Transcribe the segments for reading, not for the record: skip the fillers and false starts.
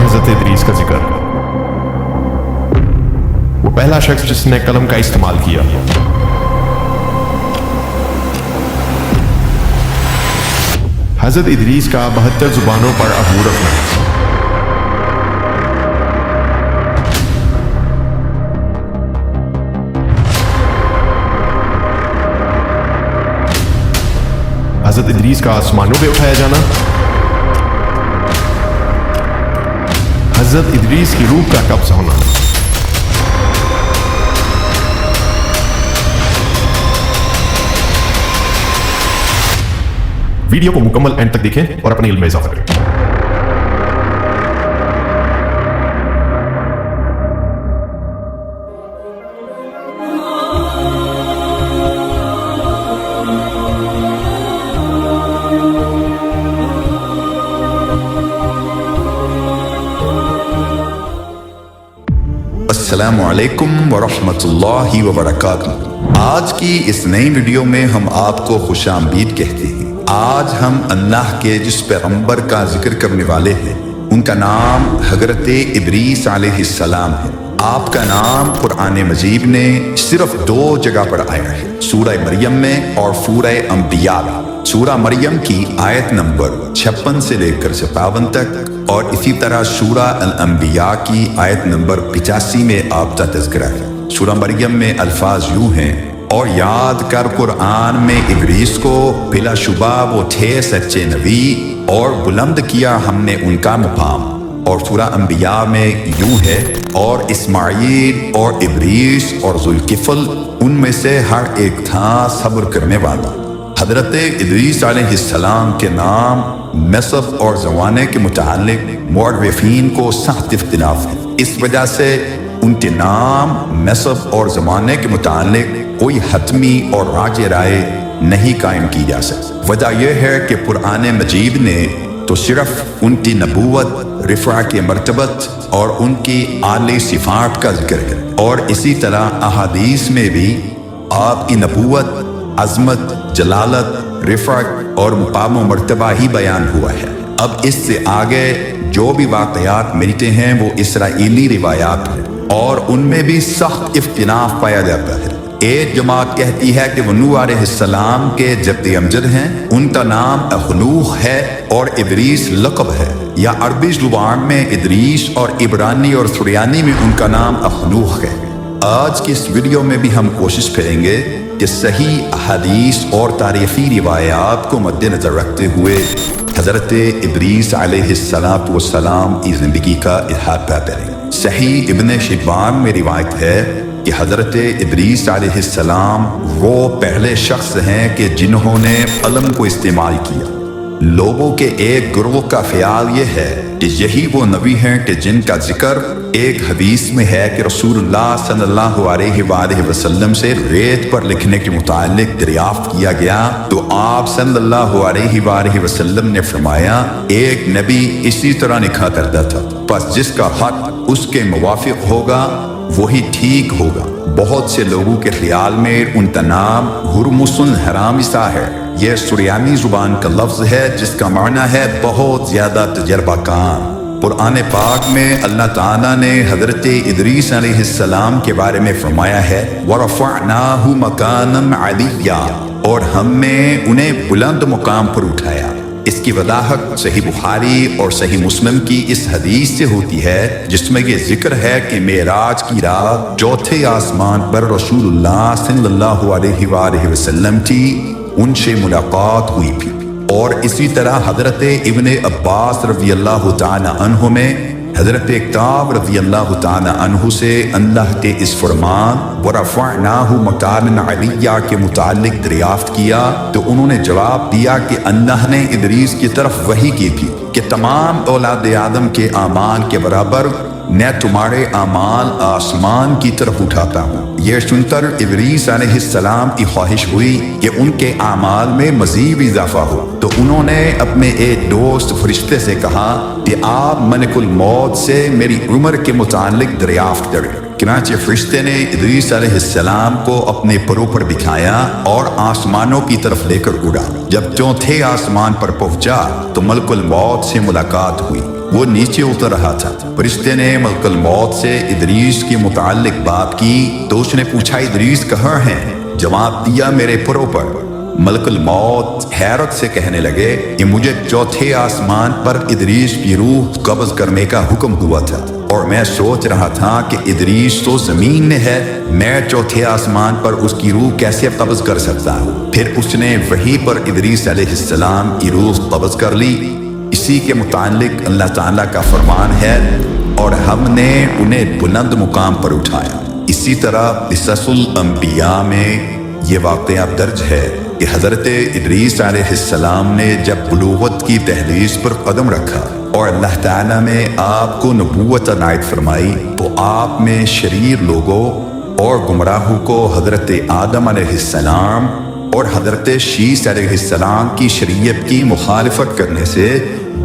حضرت ادریس کا ذکر۔ وہ پہلا شخص جس نے قلم کا استعمال کیا۔ حضرت ادریس کا 72 زبانوں پر عبور رکھنا۔ حضرت ادریس کا آسمانوں پہ اٹھایا جانا۔ حضرت ادریس کی روح کا قبض ہونا۔ ویڈیو کو مکمل اینڈ تک دیکھیں اور اپنے علم میں اضافہ کریں۔ السلام علیکم ورحمۃ اللہ وبرکاتہ۔ آج کی اس نئی ویڈیو میں ہم آپ کو خوش آمدید کہتے ہیں۔ آج ہم اللہ کے جس پیغمبر کا ذکر کرنے والے ہیں ان کا نام حضرت ادریس علیہ السلام ہے۔ آپ کا نام قرآن مجید میں صرف 2 جگہ پر آیا ہے، سورہ مریم میں اور سورہ انبیاء میں۔ سورہ مریم کی آیت نمبر 56 سے لے کر 57 تک اور اسی طرح سورہ الانبیاء کی آیت نمبر 85 میں آپ کا تذکرہ ہے۔ سورہ مریم میں الفاظ یوں ہیں: اور یاد کر قرآن میں ادریس کو، بلا شبہ وہ تھے سچے نبی اور بلند کیا ہم نے ان کا مقام۔ اور سورہ انبیاء میں یوں ہے: اور اسماعیل اور ادریس اور ذوالکفل ان میں سے ہر ایک تھا صبر کرنے والا۔ حضرت ادریس علیہ السلام کے نام، نسب اور زمانے کے متعلق مورخین کو سخت اختلاف ہے۔ اس وجہ سے ان کے نام، نسب اور زمانے کے متعلق کوئی حتمی اور راجع رائے نہیں قائم کی جا سکتی۔ وجہ یہ ہے کہ قرآن مجید نے تو صرف ان کی نبوت، رفع کے مرتبت اور ان کی اعلی صفات کا ذکر ہے، اور اسی طرح احادیث میں بھی آپ کی نبوت، عظمت، جلالت، رفعت اور مقام و مرتبہ ہی بیان ہوا ہے۔ اب اس سے آگے جو بھی واقعات ملتے ہیں وہ اسرائیلی روایات ہیں اور ان میں بھی سخت اختلاف پایا جاتا ہے۔ ایک جماعت کہتی ہے کہ وہ نوح علیہ السلام کے جد امجد ہیں، ان کا نام اخنوخ ہے اور ادریس لقب ہے، یا عربی زبان میں ادریس اور عبرانی اور سریانی میں ان کا نام اخنوخ ہے۔ آج کی اس ویڈیو میں بھی ہم کوشش کریں گے کہ صحیح احادیث اور تاریخی روایات کو مد نظر رکھتے ہوئے حضرت ادریس علیہ السلام کی زندگی کا احاطہ کریں۔ صحیح ابن شبان میں روایت ہے کہ حضرت ادریس علیہ السلام وہ پہلے شخص ہیں کہ جنہوں نے قلم کو استعمال کیا۔ لوگوں کے ایک گروہ کا خیال یہ ہے کہ یہی وہ نبی ہیں کہ جن کا ذکر ایک حدیث میں ہے کہ رسول اللہ صلی اللہ علیہ وآلہ وسلم سے ریت پر لکھنے کے متعلق دریافت کیا گیا تو آپ صلی اللہ علیہ وآلہ وسلم نے فرمایا ایک نبی اسی طرح لکھا کرتا تھا، پس جس کا خط اس کے موافق ہوگا وہی ٹھیک ہوگا۔ بہت سے لوگوں کے خیال میں ان کا نام ہرمسن حرامسا ہے۔ یہ سریانی زبان کا لفظ ہے جس کا معنی ہے بہت زیادہ تجربہ کار۔ قرآن پاک میں اللہ تعالیٰ نے حضرت ادریس علیہ السلام کے بارے میں فرمایا ہے وَرَفَعْنَاهُ مَكَانًا عَلِيًّا، اور ہم نے انہیں بلند مقام پر اٹھایا۔ اس کی وضاحت صحیح بخاری اور صحیح مسلم کی اس حدیث سے ہوتی ہے جس میں یہ ذکر ہے کہ معراج کی رات چوتھے آسمان پر رسول اللہ صلی اللہ علیہ وآلہ وسلم کی ان سے ملاقات ہوئی تھی، اور اسی طرح حضرت ابن عباس رضی اللہ تعالی عنہ میں حضرت کعب رضی اللہ تعالی عنہ سے اللہ کے اس فرمان وَرَفَعْنَاهُ مَكَانًا عَلِيًّا کے متعلق دریافت کیا تو انہوں نے جواب دیا کہ اللہ نے ادریس کی طرف وحی کی تھی کہ تمام اولاد آدم کے اعمال کے برابر میں تمہارے اعمال آسمان کی طرف اٹھاتا ہوں۔ یہ سن کر ادریس علیہ السلام کی خواہش ہوئی کہ ان کے اعمال میں مزید اضافہ ہو، تو انہوں نے اپنے ایک دوست فرشتے سے کہا کہ آپ ملک الموت سے میری عمر کے متعلق دریافت کریں۔ चनाचे फरिश्ते ने इदरीस अलैहिस्सलाम को अपने परों पर बिठाया और आसमानों की तरफ लेकर उड़ा। जब चौथे आसमान पर पहुंचा तो मलकुल मौत से मुलाकात हुई। वो नीचे उतर रहा था। फरिश्ते ने मलकुल मौत से इदरीस के मुताल्लिक बात की तो उसने पूछा, इदरीस कहाँ है? जवाब दिया, मेरे परों पर। मलकुल मौत हैरत से कहने लगे कि मुझे चौथे आसमान पर इदरीस की रूह कब्ज करने का हुक्म हुआ था और मैं सोच रहा था कि इदरीस तो जमीन में है, मैं चौथे आसमान पर उसकी रूह कैसे कब्ज कर सकता हूँ। फिर उसने वहीं पर इदरीस अलैहिस्सलाम की रूह कब्ज कर ली। इसी के मुताल्लिक अल्लाह ताला का फरमान है, और हमने उन्हें बुलंद मुकाम पर उठाया। इसी तरह क़िससुल अंबिया में ये वाक़या दर्ज है कि हज़रत इदरीस अलैहिस्सलाम ने जब बुलूगत की दहलीज पर कदम रखा और अल्लाह ताला ने आपको नबूवत अनायत फरमाई तो आप में शरीर लोगों और गुमराहों को हज़रत आदम अलैहिस्सलाम और हज़रत शीस अलैहिस्सलाम की शरीयत की मुखालिफत करने से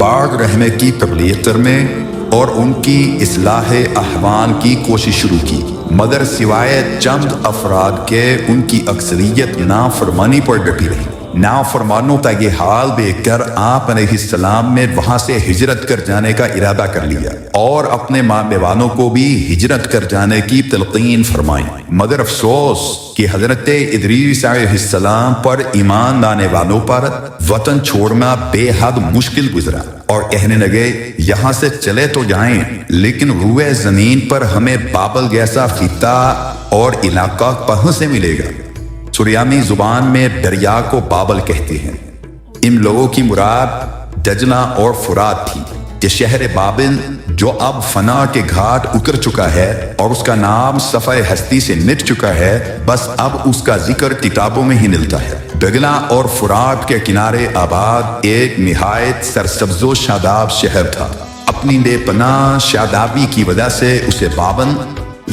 बाग रहने की तबलीग करने और उनकी इस्लाह अहवाल की कोशिश शुरू की, मगर सिवाय चंद अफराद के उनकी अक्सरियत नाफरमानी पर डटी रही। नाफरमानों का ये हाल देखकर आप अलैहिस्सलाम ने वहां से हिजरत कर जाने का इरादा कर लिया और अपने मानने वालों को भी हिजरत कर जाने की तलकीन फरमाई। मगर अफसोस कि हजरत इदरीस अलैहिस्सलाम पर ईमान लाने वालों पर वतन छोड़ना बेहद मुश्किल गुजरा और कहने लगे, यहाँ से चले तो जाएं, लेकिन रूए जमीन पर हमें बाबल जैसा खिता और इलाका कहाँ से मिलेगा? सुरियानी जुबान में दरिया को बाबल कहते हैं। इन लोगों की मुराद दजला और फुरात थी कि शहर बाबिल जो अब फना के घाट उतर चुका है और उसका नाम सफ़े हस्ती से मिट चुका है, बस अब उसका जिक्र किताबों में ही मिलता है। दजला और फुरात के किनारे आबाद एक निहायत सरसब्जो शादाब शहर था। अपनी बेपनाह शादाबी की वजह से उसे बाबल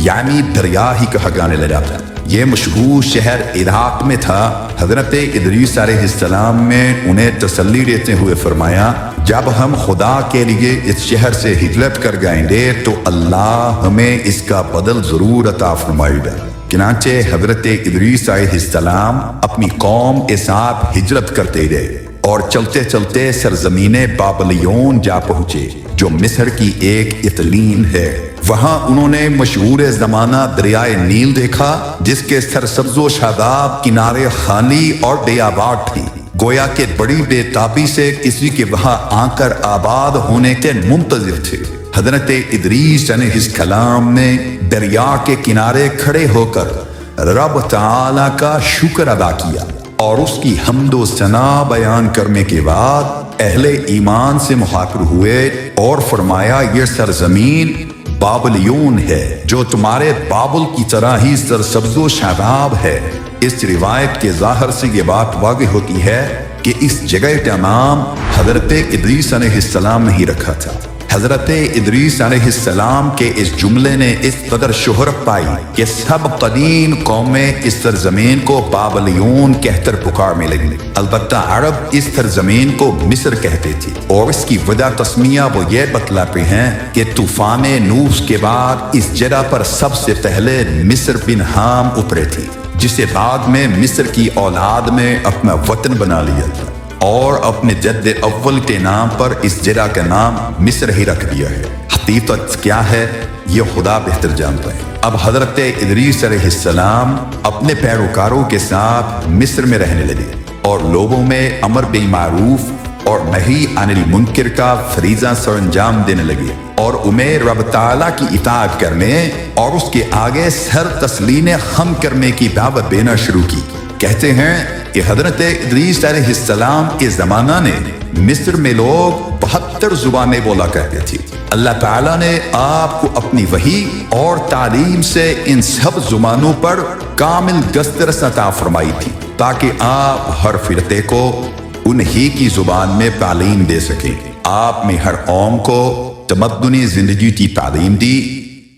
यानी दरिया ही कहा जाने लगा था। ये मशहूर शहर इराक में था। हजरत इदरीस अलैहिस्सलाम ने उन्हें तसल्ली देते हुए फरमाया, जब हम खुदा के लिए इस शहर से हिजरत कर जाएंगे तो अल्लाह हमें इसका बदल जरूर अता फरमाएगा। चनाचे हजरत इदरीस अलैहिस्सलाम अपनी कौम के साथ हिजरत करते रहे और चलते चलते सरजमीने बाबलियोन जा पहुंचे जो मिस्र की एक इतलीन है। वहां उन्होंने मशहूर जमाना दरियाए नील देखा जिसके सरसब्जो शादाब किनारे खाली और बेआबाद थी। गोया के बड़ी बेताबी से किसी के वहां आकर आबाद होने के मुंतजिर थे। हजरत इदरीस अलैहिस्सलाम ने दरिया के किनारे खड़े होकर रब ताला का शुक्र अदा किया और उसकी हम्दो सना बयान करने के बाद अहले ईमान से मुखातिब हुए और फरमाया, ये सरजमीन बाबलियून है जो तुम्हारे बाबुल की तरह ही सरसब्जो शादाब है। इस रिवायत के ज़ाहिर से ये बात वाज़ेह होती है कि इस जगह का नाम हजरत इदरीस अलैहिस्सलाम ने ही रखा था। हजरत इदरीस अलैहिस्सलाम के इस जुमले ने इस कदर शोहरत पाई कि सब कदीम कौमें इस सरजमीन को बाबलियून कहकर पुकारने लगी। अलबत्ता अरब इस सरजमीन को मिस्र कहते थे और इसकी वजह तस्मिया वो ये बतलाते हैं कि तूफान नूह के बाद इस जगह पर सबसे पहले मिस्र बिन हाम उतरे थे, जिसे बाद में मिस्र की औलाद में अपना वतन बना लिया था और अपने जद्द अव्वल के नाम पर इस जगह का नाम मिस्र ही रख दिया है। हकीकत क्या है ये खुदा बेहतर जानता है। अब हजरत इदरीस अलैहिस्सलाम अपने पैरोकारों के साथ मिस्र में रहने लगे और लोगों में अमर बिल मारूफ और नही अनिल मुनकर का फरीजा सरंजाम देने लगे और उन्हें रब ताला की इताअत करने और उसके आगे सर तस्लीम खम करने की दावत देना शुरू की। कहते हैं कि हजरत इदरीस अलैहिस्सलाम के जमाना ने मिस्र में लोग 72 जुबानें बोला करते थे। अल्लाह ताला ने आपको अपनी वही और तालीम से इन सब जुबानों पर कामिल दस्तरस अता फरमाई थी ताकि आप हर फिरते को उन्हीं की जुबान में तालीम दे सकें। आपने हर कौम को तमद्दुनी जिंदगी की तालीम दी,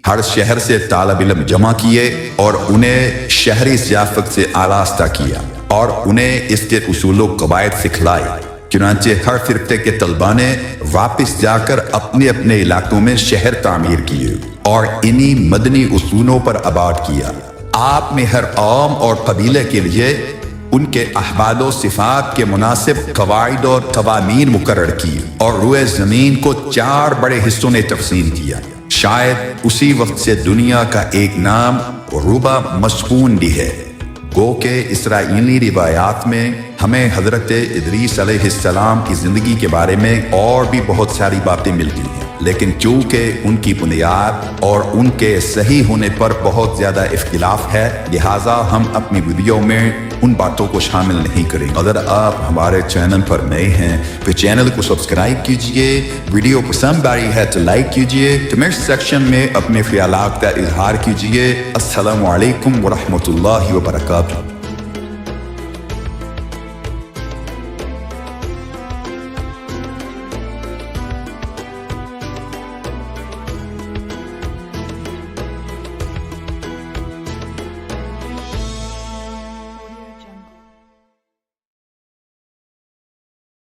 हर शहर से तालिब इल्म जमा किए और उन्हें शहरी सियासत से आरास्ता किया और उन्हें इसके उसूल कवायद सिखलाए। چنانچہ ہر فرقے کے طلباء نے واپس جا کر اپنے اپنے علاقوں میں شہر تعمیر کیے اور انہی مدنی اصولوں پر آباد کیا۔ آپ نے ہر قوم اور قبیلے کے لیے ان کے احوال و صفات کے مناسب قواعد اور قوانین مقرر کی اور روئے زمین کو 4 بڑے حصوں میں تقسیم کیا۔ شاید اسی وقت سے دنیا کا ایک نام عروبہ مسکون بھی ہے۔ گو کہ اسرائیلی روایات میں ہمیں حضرت ادریس علیہ السلام کی زندگی کے بارے میں اور بھی بہت ساری باتیں ملتی ہیں، لیکن چونکہ ان کی بنیاد اور ان کے صحیح ہونے پر بہت زیادہ اختلاف ہے، لہٰذا ہم اپنی ویڈیو میں ان باتوں کو شامل نہیں کریں۔ اگر آپ ہمارے چینل پر نئے ہیں تو چینل کو سبسکرائب کیجئے، ویڈیو پسند آئی ہے تو لائک کیجئے، کمنٹ سیکشن میں اپنے خیالات کا اظہار کیجئے۔ السلام علیکم ورحمۃ اللہ وبرکاتہ۔